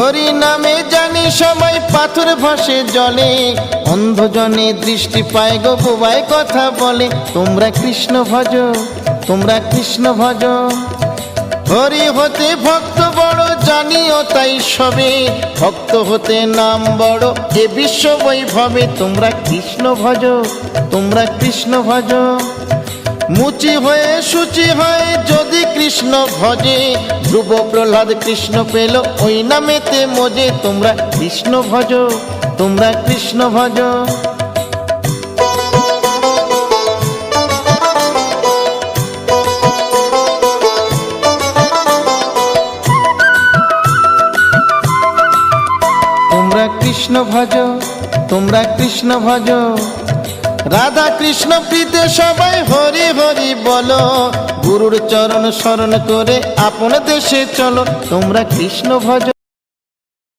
হরি নামে জানি সবাই পাথর ভাসে জলে, অন্ধজনে দৃষ্টি পায় গো বোবায় কথা বলে। তোমরা কৃষ্ণ ভজ, তোমরা কৃষ্ণ ভজ। হরি হতে ভক্ত বড় জানিও তাই সবে, ভক্ত হতে নাম বড় এ বিশ্ব বৈভবে। তোমরা কৃষ্ণ ভজ, তোমরা কৃষ্ণ ভজ। মুচি হয়ে সূচি হয় যদি কৃষ্ণ ভজে, ধ্রুব প্রহ্লাদ কৃষ্ণ পেল ওই নামেতে মজে। তোমরা কৃষ্ণ ভজ, তোমরা কৃষ্ণ ভজ। তোমরা কৃষ্ণ ভজ, তোমরা কৃষ্ণ ভজ। রাধা কৃষ্ণ প্রীতে সবাই হরি হরি বলো, গুরুর চরণ শরণ করে আপন দেশে চলো। তোমরা কৃষ্ণ ভজ।